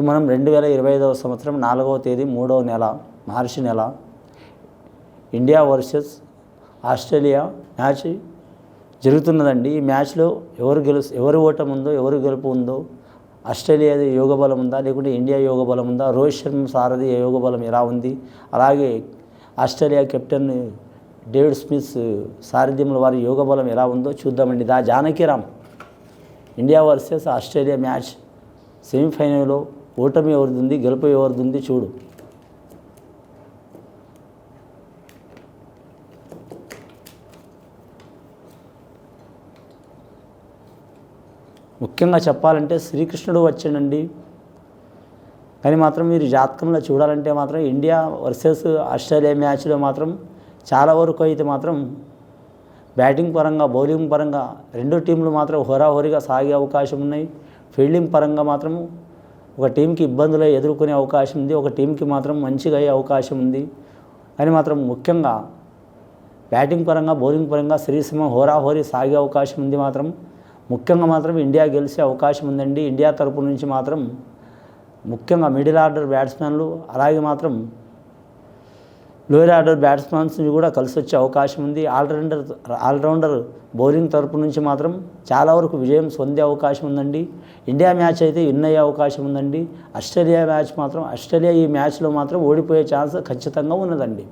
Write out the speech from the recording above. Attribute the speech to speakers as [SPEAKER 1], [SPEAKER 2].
[SPEAKER 1] ఇప్పుడు మనం 2025వ సంవత్సరం 4వ తేదీ 3వ నెల మార్చి నెల ఇండియా వర్సెస్ ఆస్ట్రేలియా మ్యాచ్ జరుగుతున్నదండి. ఈ మ్యాచ్లో ఎవరు ఓటమి ఉందో ఎవరు గెలుపు ఉందో, ఆస్ట్రేలియా యోగ బలం ఉందా లేకుంటే ఇండియా యోగ బలం ఉందా, రోహిత్ శర్మ సారథి యోగ బలం ఎలా ఉంది, అలాగే ఆస్ట్రేలియా కెప్టెన్ డేవిడ్ స్మిత్ సారథ్యంలో వారి యోగ బలం ఎలా ఉందో చూద్దామండి. Janakiram India versus Australia match సెమీఫైనల్లో ఓటమి ఎవరిది గెలుపు ఎవరిది చూడు. ముఖ్యంగా చెప్పాలంటే శ్రీకృష్ణుడు వచ్చాడండి. కానీ మాత్రం మీరు జాతకంలో చూడాలంటే మాత్రం ఇండియా వర్సెస్ ఆస్ట్రేలియా మ్యాచ్లో మాత్రం చాలా వరకు అయితే మాత్రం బ్యాటింగ్ పరంగా బౌలింగ్ పరంగా రెండు టీంలు మాత్రం హోరాహోరీగా సాగే అవకాశం ఉన్నాయి. ఫీల్డింగ్ పరంగా మాత్రం ఒక టీంకి ఇబ్బందులు ఎదుర్కొనే అవకాశం ఉంది, ఒక టీంకి మాత్రం మంచిగా అయ్యే అవకాశం ఉంది. కానీ మాత్రం ముఖ్యంగా బ్యాటింగ్ పరంగా బౌలింగ్ పరంగా శ్రీసింహ హోరాహోరీ సాగే అవకాశం ఉంది. మాత్రం ముఖ్యంగా మాత్రం ఇండియా గెలిచే అవకాశం ఉందండి. ఇండియా తరపు నుంచి మాత్రం ముఖ్యంగా మిడిల్ ఆర్డర్ బ్యాట్స్మెన్లు అలాగే మాత్రం లోయర్ ఆర్డర్ బ్యాట్స్మెన్స్ కూడా కలిసి వచ్చే అవకాశం ఉంది. ఆల్రౌండర్ బౌలింగ్ తరపు నుంచి మాత్రం చాలా వరకు విజయం పొందే అవకాశం ఉందండి. ఇండియా మ్యాచ్ అయితే విన్ అయ్యే అవకాశం ఉందండి. ఆస్ట్రేలియా మ్యాచ్ మాత్రం ఆస్ట్రేలియా ఈ మ్యాచ్లో మాత్రం ఓడిపోయే ఛాన్స్ ఖచ్చితంగా ఉన్నదండి.